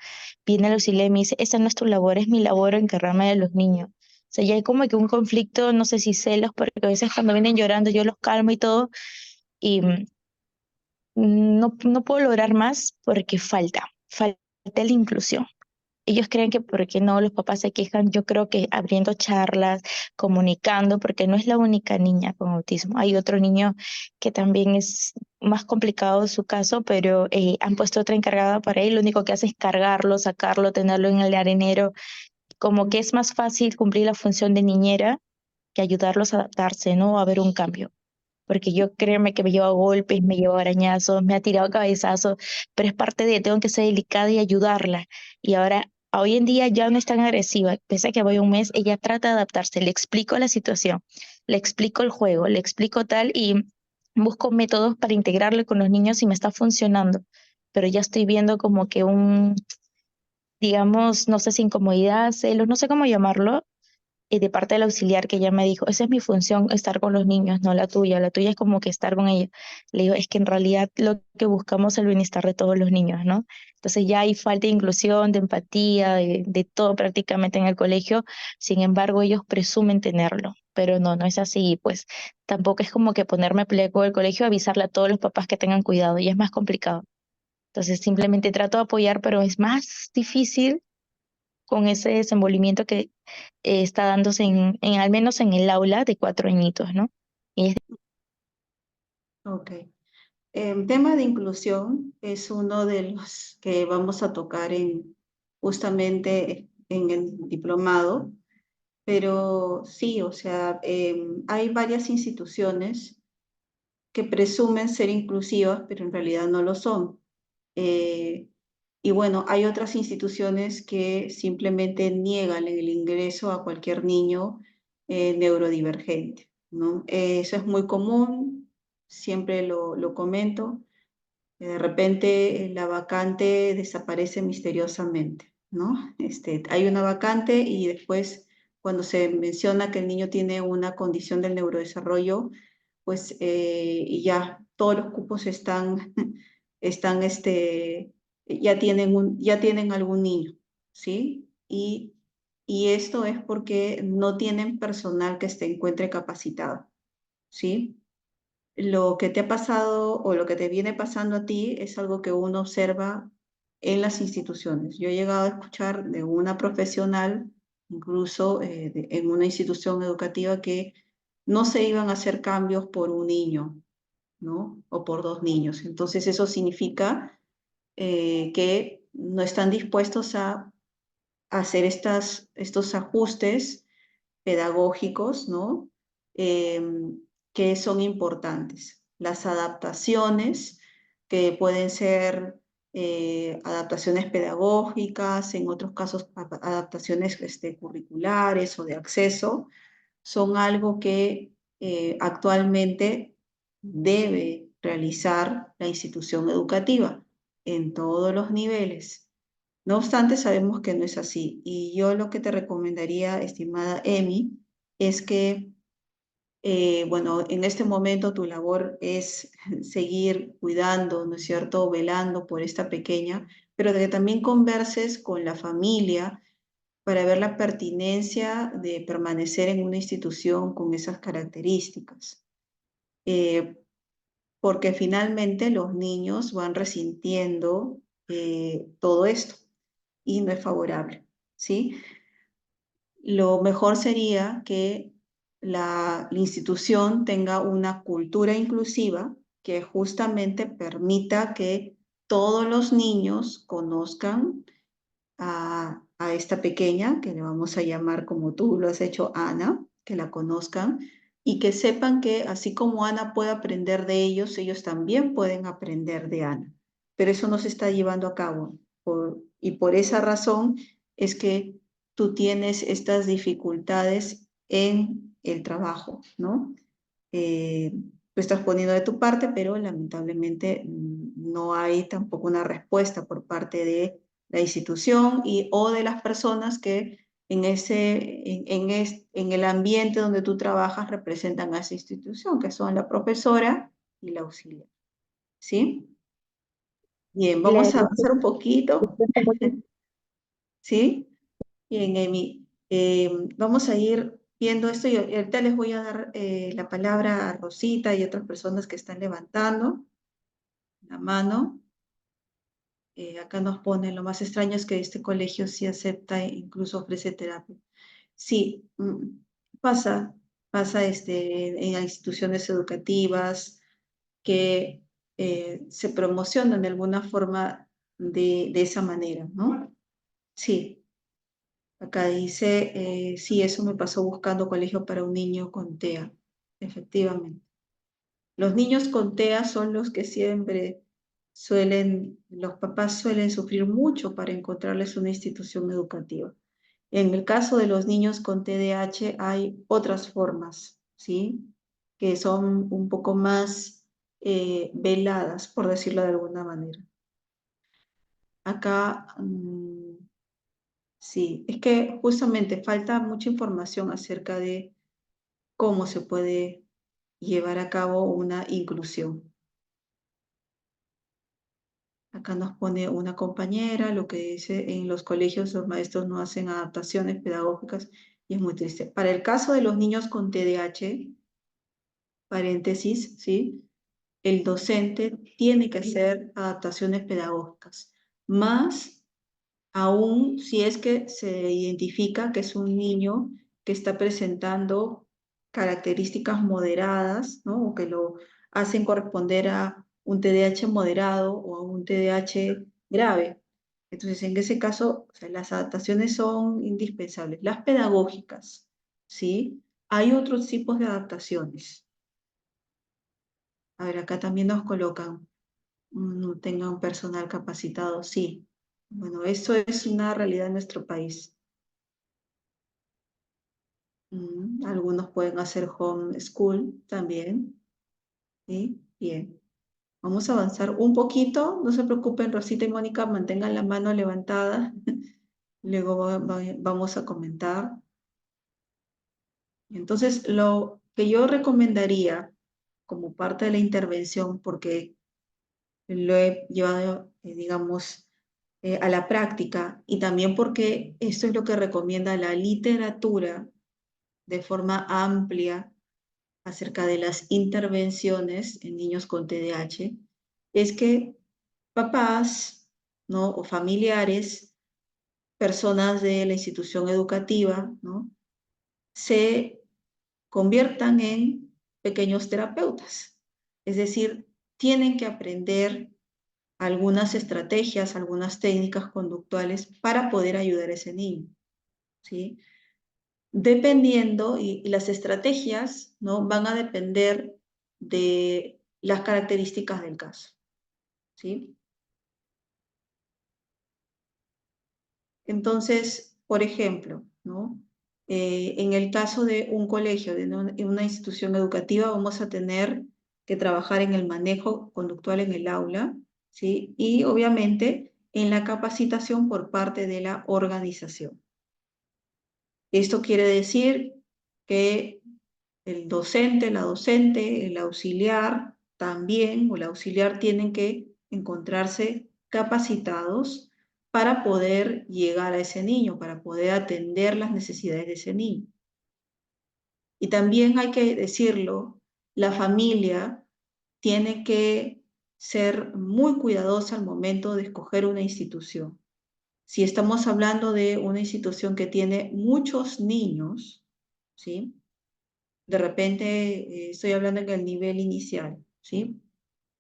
viene el auxiliar y me dice, esa no es tu labor, es mi labor encargarme de los niños. O sea, ya hay como que un conflicto, no sé si celos, porque a veces cuando vienen llorando yo los calmo y todo, y no puedo lograr más porque falta la inclusión. Ellos creen que porque no los papás se quejan, yo creo que abriendo charlas, comunicando, porque no es la única niña con autismo. Hay otro niño que también es más complicado su caso, pero han puesto otra encargada para él. Lo único que hace es cargarlo, sacarlo, tenerlo en el arenero. Como que es más fácil cumplir la función de niñera que ayudarlos a adaptarse, ¿no? A ver un cambio porque yo créeme que me lleva golpes, me lleva arañazos, me ha tirado cabezazos, pero es parte de, tengo que ser delicada y ayudarla. Y ahora, hoy en día ya no es tan agresiva, pese a que voy un mes, ella trata de adaptarse, le explico la situación, le explico el juego, le explico tal y busco métodos para integrarle con los niños y me está funcionando, pero ya estoy viendo como que digamos, no sé si incomodidad, celos, no sé cómo llamarlo, de parte del auxiliar que ella me dijo, esa es mi función, estar con los niños, no la tuya es como que estar con ellos. Le digo, es que en realidad lo que buscamos es el bienestar de todos los niños, ¿no? Entonces ya hay falta de inclusión, de empatía, de todo prácticamente en el colegio, sin embargo ellos presumen tenerlo, pero no, no es así, pues tampoco es como que ponerme a pelear con el colegio, avisarle a todos los papás que tengan cuidado, y es más complicado. Entonces simplemente trato de apoyar, pero es más difícil con ese desenvolvimiento que está dándose al menos en el aula de 4 añitos, ¿no? Y es ok. El tema de inclusión es uno de los que vamos a tocar justamente en el diplomado, pero sí, o sea, hay varias instituciones que presumen ser inclusivas, pero en realidad no lo son. Eh, y bueno, hay otras instituciones que simplemente niegan el ingreso a cualquier niño neurodivergente, ¿no? Eso es muy común, siempre lo comento. De repente la vacante desaparece misteriosamente, ¿no? Hay una vacante y después cuando se menciona que el niño tiene una condición del neurodesarrollo, pues y ya todos los cupos están, están ya tienen algún niño, ¿sí? Y y esto es porque no tienen personal que se encuentre capacitado, ¿sí? Lo que te ha pasado o lo que te viene pasando a ti es algo que uno observa en las instituciones. Yo he llegado a escuchar de una profesional, incluso en una institución educativa, que no se iban a hacer cambios por un niño, ¿no? O por dos niños. Entonces eso significa que no están dispuestos a hacer estos ajustes pedagógicos, ¿no? Que son importantes. Las adaptaciones, que pueden ser adaptaciones pedagógicas, en otros casos adaptaciones curriculares o de acceso, son algo que actualmente debe realizar la institución educativa en todos los niveles. No obstante, sabemos que no es así. Y yo lo que te recomendaría, estimada Emi, es que, bueno, en este momento tu labor es seguir cuidando, ¿no es cierto?, velando por esta pequeña, pero de que también converses con la familia para ver la pertinencia de permanecer en una institución con esas características. Porque finalmente los niños van resintiendo todo esto y no es favorable, ¿sí? Lo mejor sería que la institución tenga una cultura inclusiva que justamente permita que todos los niños conozcan a esta pequeña, que le vamos a llamar como tú lo has hecho, Ana, que la conozcan y que sepan que así como Ana puede aprender de ellos también pueden aprender de Ana. Pero eso no se está llevando a cabo y por esa razón es que tú tienes estas dificultades en el trabajo, ¿no? Tú estás poniendo de tu parte, pero lamentablemente no hay tampoco una respuesta por parte de la institución o de las personas que en el ambiente donde tú trabajas representan a esa institución, que son la profesora y la auxiliar. ¿Sí? Bien, vamos a Claro. avanzar un poquito. ¿Sí? Bien, Emi. Vamos a ir viendo esto y ahorita les voy a dar la palabra a Rosita y otras personas que están levantando la mano. Acá nos pone, lo más extraño es que este colegio sí acepta e incluso ofrece terapia. Sí, pasa en las instituciones educativas que se promocionan de alguna forma de esa manera, ¿no? Sí. Acá dice, sí, eso me pasó buscando colegio para un niño con TEA, efectivamente. Los niños con TEA son los que siempre los papás suelen sufrir mucho para encontrarles una institución educativa. En el caso de los niños con TDAH hay otras formas, ¿sí? Que son un poco más veladas, por decirlo de alguna manera. Acá... sí, es que justamente falta mucha información acerca de cómo se puede llevar a cabo una inclusión. Acá nos pone una compañera, lo que dice, en los colegios los maestros no hacen adaptaciones pedagógicas y es muy triste. Para el caso de los niños con TDAH, paréntesis, ¿sí? El docente tiene que hacer adaptaciones pedagógicas, más aún si es que se identifica que es un niño que está presentando características moderadas, ¿no? O que lo hacen corresponder a un TDAH moderado o a un TDAH grave. Entonces, en ese caso, o sea, las adaptaciones son indispensables. Las pedagógicas, ¿sí? Hay otros tipos de adaptaciones. A ver, acá también nos colocan, no tengan personal capacitado, sí. Bueno, eso es una realidad en nuestro país. Algunos pueden hacer home school también. ¿Sí? Bien. Vamos a avanzar un poquito. No se preocupen, Rosita y Mónica, mantengan la mano levantada. Luego vamos a comentar. Entonces, lo que yo recomendaría como parte de la intervención, porque lo he llevado, digamos, a la práctica y también porque esto es lo que recomienda la literatura de forma amplia acerca de las intervenciones en niños con TDAH, es que papás, ¿no? O familiares, personas de la institución educativa, ¿no? Se conviertan en pequeños terapeutas. Es decir, tienen que aprender algunas estrategias, algunas técnicas conductuales para poder ayudar a ese niño, ¿sí? Dependiendo, y las estrategias, ¿no? Van a depender de las características del caso, ¿sí? Entonces, por ejemplo, ¿no? En el caso de un colegio, de una institución educativa, vamos a tener que trabajar en el manejo conductual en el aula, ¿sí? Y obviamente en la capacitación por parte de la organización. Esto quiere decir que el docente, la docente, el auxiliar también, o el auxiliar tienen que encontrarse capacitados para poder llegar a ese niño, para poder atender las necesidades de ese niño. Y también hay que decirlo, la familia tiene que ser muy cuidadosa al momento de escoger una institución. Si estamos hablando de una institución que tiene muchos niños, ¿sí? De repente estoy hablando en el nivel inicial, ¿sí?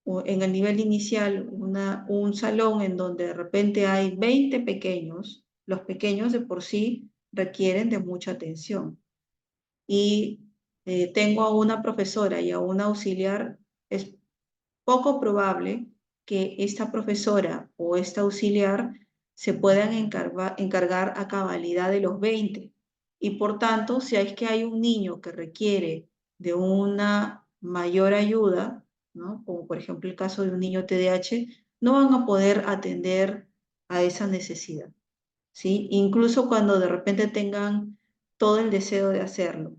O en el nivel inicial, un salón en donde de repente hay 20 pequeños, los pequeños de por sí requieren de mucha atención. Y tengo a una profesora y a una auxiliar, es poco probable que esta profesora o esta auxiliar se puedan encargar a cabalidad de los 20. Y por tanto, si es que hay un niño que requiere de una mayor ayuda, ¿no? Como por ejemplo el caso de un niño TDAH, no van a poder atender a esa necesidad, ¿sí? Incluso cuando de repente tengan todo el deseo de hacerlo.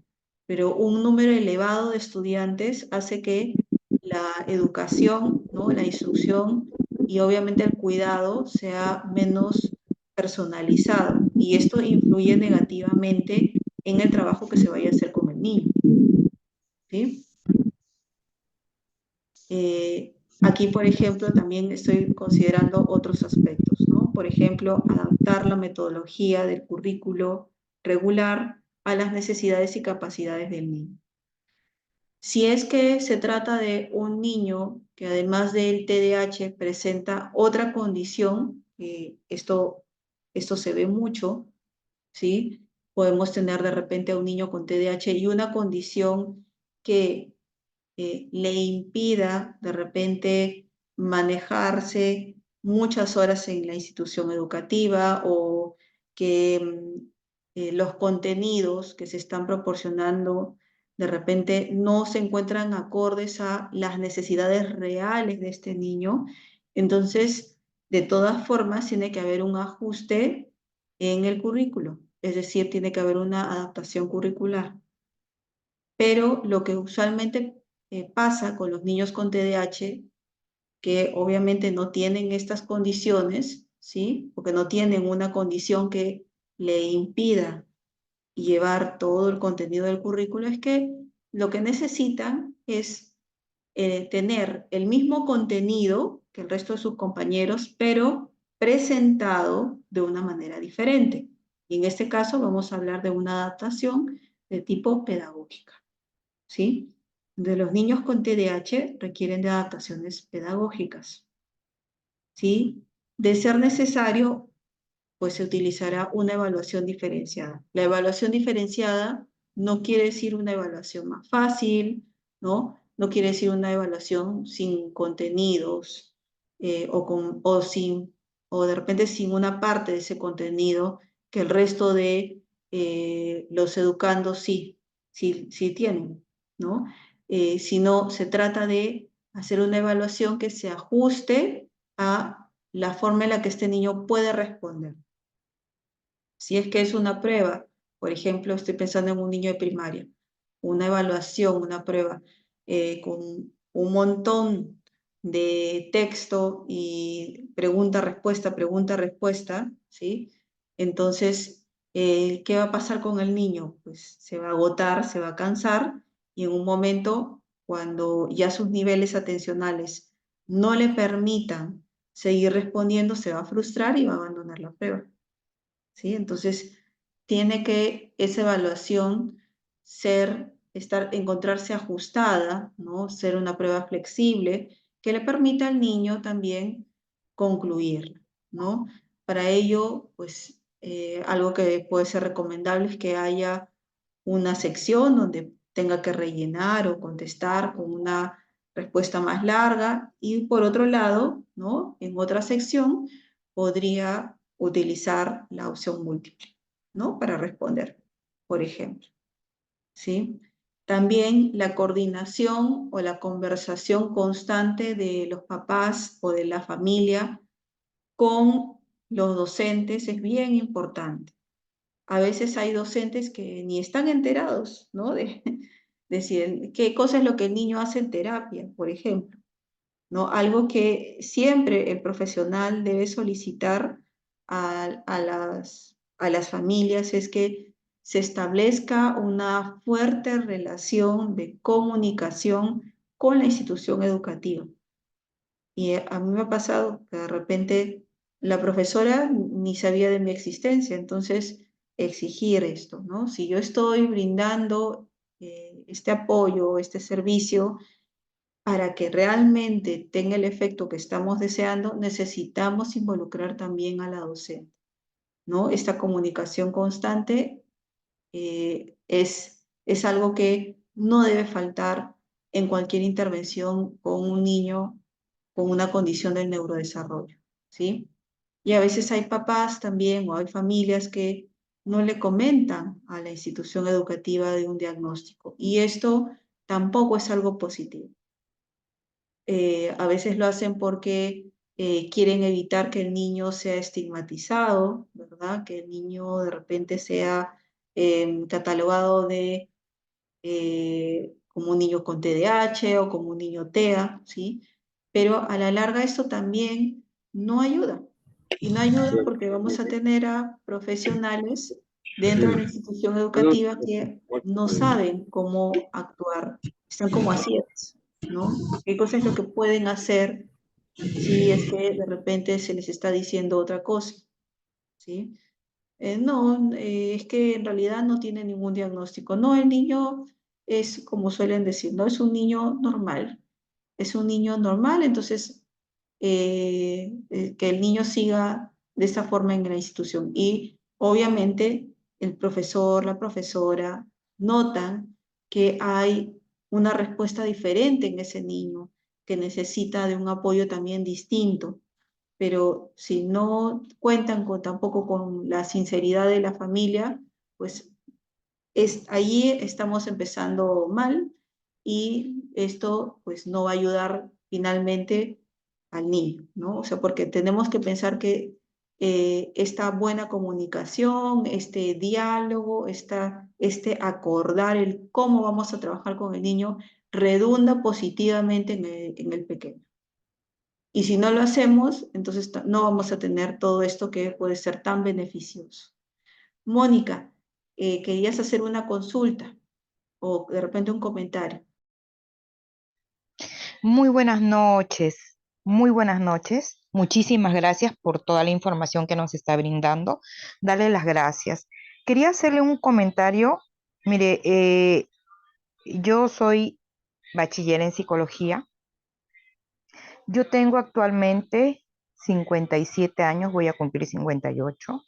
Pero un número elevado de estudiantes hace que la educación, ¿no? La instrucción y obviamente el cuidado sea menos personalizado. Y esto influye negativamente en el trabajo que se vaya a hacer con el niño, ¿sí? Aquí, por ejemplo, también estoy considerando otros aspectos, ¿no? Por ejemplo, adaptar la metodología del currículo regular a las necesidades y capacidades del niño. Si es que se trata de un niño que además del TDAH presenta otra condición, esto se ve mucho, ¿sí? Podemos tener de repente a un niño con TDAH y una condición que le impida de repente manejarse muchas horas en la institución educativa o que los contenidos que se están proporcionando de repente no se encuentran acordes a las necesidades reales de este niño. Entonces, de todas formas, tiene que haber un ajuste en el currículo, es decir, tiene que haber una adaptación curricular. Pero lo que usualmente pasa con los niños con TDAH, que obviamente no tienen estas condiciones, ¿sí? Porque no tienen una condición que le impida llevar todo el contenido del currículo, es que lo que necesitan es tener el mismo contenido que el resto de sus compañeros, pero presentado de una manera diferente. Y en este caso vamos a hablar de una adaptación de tipo pedagógica, ¿sí? De los niños con TDAH requieren de adaptaciones pedagógicas, ¿sí? De ser necesario, pues se utilizará una evaluación diferenciada. La evaluación diferenciada no quiere decir una evaluación más fácil, ¿no? No quiere decir una evaluación sin contenidos o de repente sin una parte de ese contenido que el resto de los educandos sí tienen, ¿no? Sino se trata de hacer una evaluación que se ajuste a la forma en la que este niño puede responder. Si es que es una prueba, por ejemplo, estoy pensando en un niño de primaria, una evaluación, una prueba con un montón de texto y pregunta, respuesta, ¿sí? Entonces, ¿qué va a pasar con el niño? Pues se va a agotar, se va a cansar y en un momento, cuando ya sus niveles atencionales no le permitan seguir respondiendo, se va a frustrar y va a abandonar la prueba, ¿sí? Entonces, tiene que esa evaluación encontrarse ajustada, ¿no? Ser una prueba flexible que le permita al niño también concluirla, ¿no? Para ello, pues, algo que puede ser recomendable es que haya una sección donde tenga que rellenar o contestar con una respuesta más larga y por otro lado, ¿no? En otra sección podría utilizar la opción múltiple, ¿no? Para responder, por ejemplo, ¿sí? También la coordinación o la conversación constante de los papás o de la familia con los docentes es bien importante. A veces hay docentes que ni están enterados, ¿no? De decir qué cosa es lo que el niño hace en terapia, por ejemplo, ¿no? Algo que siempre el profesional debe solicitar a las familias es que se establezca una fuerte relación de comunicación con la institución educativa. Y a mí me ha pasado que de repente la profesora ni sabía de mi existencia, entonces exigir esto, ¿no? Si yo estoy brindando este apoyo, este servicio, para que realmente tenga el efecto que estamos deseando, necesitamos involucrar también a la docente, ¿no? Esta comunicación constante es algo que no debe faltar en cualquier intervención con un niño con una condición del neurodesarrollo, ¿sí? Y a veces hay papás también o hay familias que no le comentan a la institución educativa de un diagnóstico y esto tampoco es algo positivo. A veces lo hacen porque quieren evitar que el niño sea estigmatizado, ¿verdad? Que el niño de repente sea catalogado como un niño con TDAH o como un niño TEA, ¿sí? Pero a la larga esto también no ayuda. Y no ayuda porque vamos a tener a profesionales dentro de la institución educativa que no saben cómo actuar, están como a ciegas, ¿no? ¿Qué cosa es lo que pueden hacer si es que de repente se les está diciendo otra cosa, ¿sí? No, es que en realidad no tiene ningún diagnóstico. No, el niño es, como suelen decir, no es un niño normal. Es un niño normal, entonces que el niño siga de esta forma en la institución. Y obviamente el profesor, la profesora notan que hay una respuesta diferente en ese niño, que necesita de un apoyo también distinto, pero si no cuentan tampoco con la sinceridad de la familia, pues allí estamos empezando mal y esto pues no va a ayudar finalmente al niño, ¿no? O sea, porque tenemos que pensar que esta buena comunicación, este diálogo, este acordar el cómo vamos a trabajar con el niño, redunda positivamente en el pequeño. Y si no lo hacemos, entonces no vamos a tener todo esto que puede ser tan beneficioso. Mónica, querías hacer una consulta o de repente un comentario. Muy buenas noches, muy buenas noches. Muchísimas gracias por toda la información que nos está brindando. Dale las gracias. Quería hacerle un comentario. Mire, yo soy bachiller en psicología. Yo tengo actualmente 57 años, voy a cumplir 58.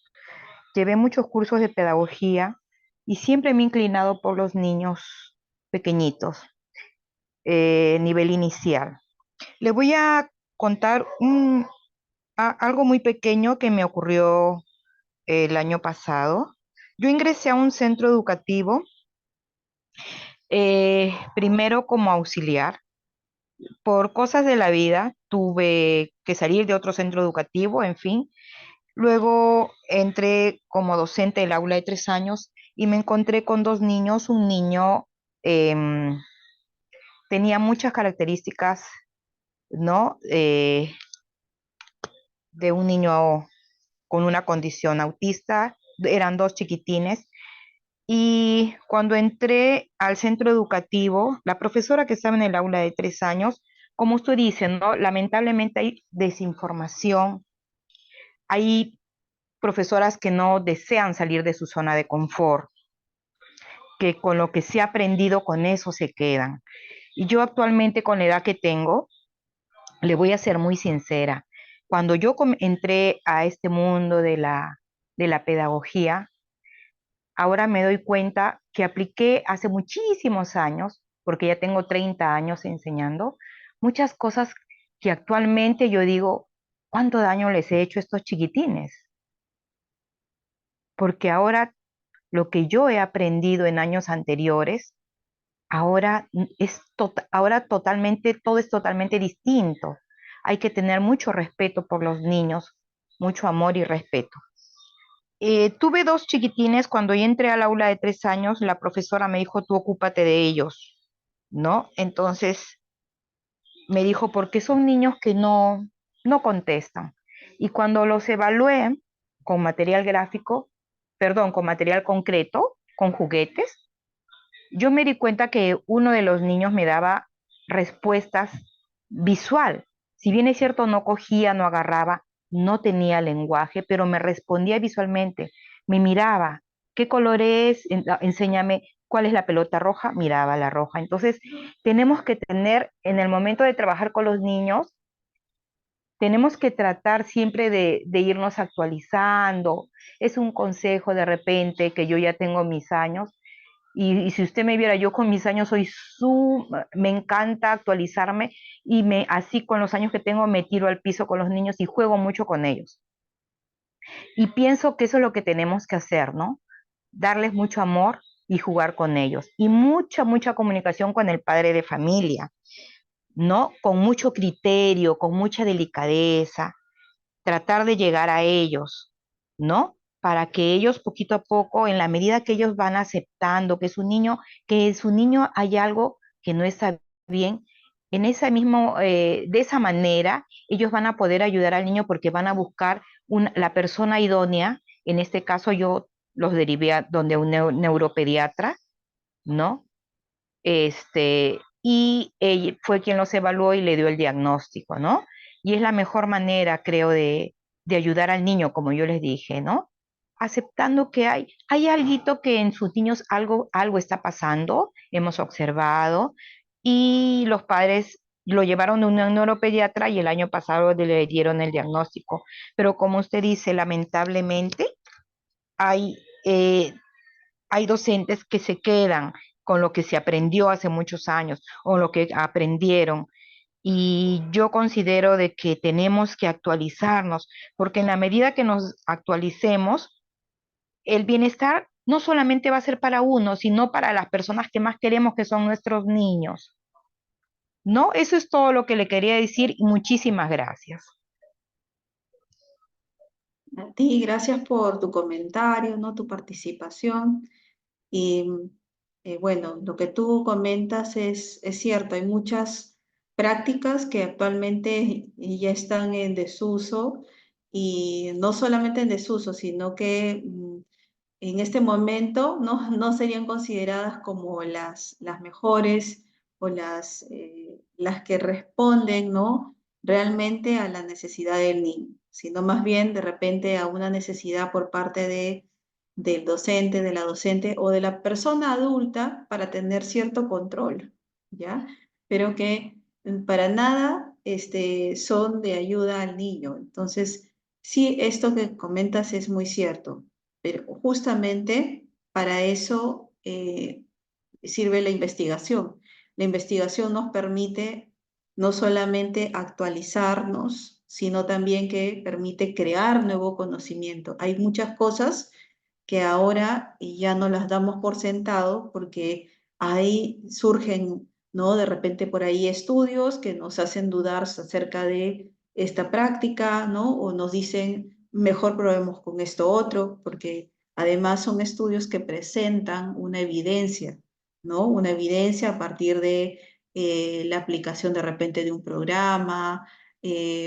Llevé muchos cursos de pedagogía y siempre me he inclinado por los niños pequeñitos, nivel inicial. Le voy a contar algo muy pequeño que me ocurrió el año pasado. Yo ingresé a un centro educativo, primero como auxiliar. Por cosas de la vida tuve que salir de otro centro educativo, en fin. Luego entré como docente del aula de 3 años y me encontré con dos niños. Un niño tenía muchas características ¿no? De un niño con una condición autista, eran dos chiquitines. Y cuando entré al centro educativo, la profesora que estaba en el aula de 3 años, como usted dice, ¿no? Lamentablemente hay desinformación, hay profesoras que no desean salir de su zona de confort, que con lo que se ha aprendido con eso se quedan. Y yo actualmente con la edad que tengo, le voy a ser muy sincera, cuando yo entré a este mundo de la pedagogía, ahora me doy cuenta que apliqué hace muchísimos años, porque ya tengo 30 años enseñando, muchas cosas que actualmente yo digo, ¿cuánto daño les he hecho a estos chiquitines? Porque ahora lo que yo he aprendido en años anteriores, ahora ahora totalmente, todo es totalmente distinto. Hay que tener mucho respeto por los niños, mucho amor y respeto. Tuve dos chiquitines, cuando yo entré al aula de 3 años, la profesora me dijo, tú ocúpate de ellos, ¿no? Entonces me dijo, porque son niños que no contestan. Y cuando los evalué con material gráfico, perdón, con material concreto, con juguetes, yo me di cuenta que uno de los niños me daba respuestas visual. Si bien es cierto, no cogía, no agarraba, no tenía lenguaje, pero me respondía visualmente. Me miraba, ¿qué color es? Enséñame cuál es la pelota roja. Miraba la roja. Entonces, tenemos que tener, en el momento de trabajar con los niños, tenemos que tratar siempre de irnos actualizando. Es un consejo de repente que yo ya tengo mis años y si usted me viera, yo con mis años me encanta actualizarme y así con los años que tengo me tiro al piso con los niños y juego mucho con ellos. Y pienso que eso es lo que tenemos que hacer, ¿no? Darles mucho amor y jugar con ellos. Y mucha comunicación con el padre de familia, ¿no? Con mucho criterio, con mucha delicadeza, tratar de llegar a ellos, ¿no? Para que ellos poquito a poco, en la medida que ellos van aceptando que en su niño hay algo que no está bien, de esa manera, ellos van a poder ayudar al niño porque van a buscar la persona idónea. En este caso, yo los derivé a donde un neuropediatra, ¿no? Y él fue quien los evaluó y le dio el diagnóstico, ¿no? Y es la mejor manera, creo, de ayudar al niño, como yo les dije, ¿no? Aceptando que hay alguito que en sus niños algo está pasando, hemos observado, y los padres lo llevaron a un neuropediatra y el año pasado le dieron el diagnóstico. Pero como usted dice, lamentablemente hay, eh, hay docentes que se quedan con lo que se aprendió hace muchos años o lo que aprendieron. Y yo considero de que tenemos que actualizarnos, porque en la medida que nos actualicemos, el bienestar no solamente va a ser para uno, sino para las personas que más queremos, que son nuestros niños. ¿No? Eso es todo lo que le quería decir y muchísimas gracias. A ti, gracias por tu comentario, ¿no? Tu participación. Y bueno, lo que tú comentas es cierto, hay muchas prácticas que actualmente ya están en desuso y no solamente en desuso, sino que en este momento no serían consideradas como las mejores o las que responden, ¿no? Realmente a la necesidad del niño, sino más bien de repente a una necesidad por parte del docente, de la docente o de la persona adulta para tener cierto control, ¿ya? Pero que para nada son de ayuda al niño. Entonces, sí, esto que comentas es muy cierto, pero justamente para eso sirve la investigación. La investigación nos permite no solamente actualizarnos, sino también que permite crear nuevo conocimiento. Hay muchas cosas que ahora ya no las damos por sentado porque ahí surgen, ¿no? De repente por ahí estudios que nos hacen dudar acerca de esta práctica, ¿no? O nos dicen, mejor probemos con esto otro, porque además son estudios que presentan una evidencia, ¿no? Una evidencia a partir de la aplicación de repente de un programa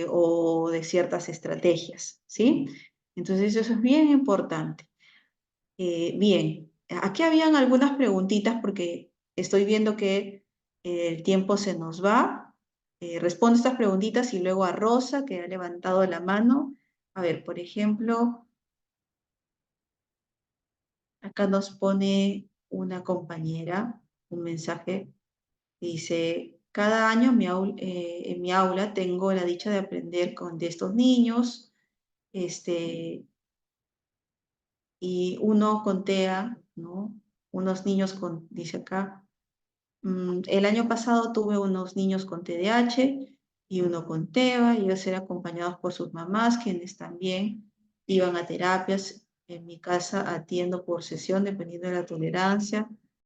o de ciertas estrategias, ¿sí? Entonces eso es bien importante. Bien, aquí habían algunas preguntitas porque estoy viendo que el tiempo se nos va. Respondo estas preguntitas y luego a Rosa, que ha levantado la mano. A ver, por ejemplo, acá nos pone una compañera un mensaje que dice, cada año en mi aula tengo la dicha de aprender de estos niños, y uno con TEA, ¿no? Unos niños dice acá, el año pasado tuve unos niños con TDAH y uno con TEA, y ellos eran acompañados por sus mamás, quienes también iban a terapias. En mi casa atiendo por sesión, dependiendo de la tolerancia.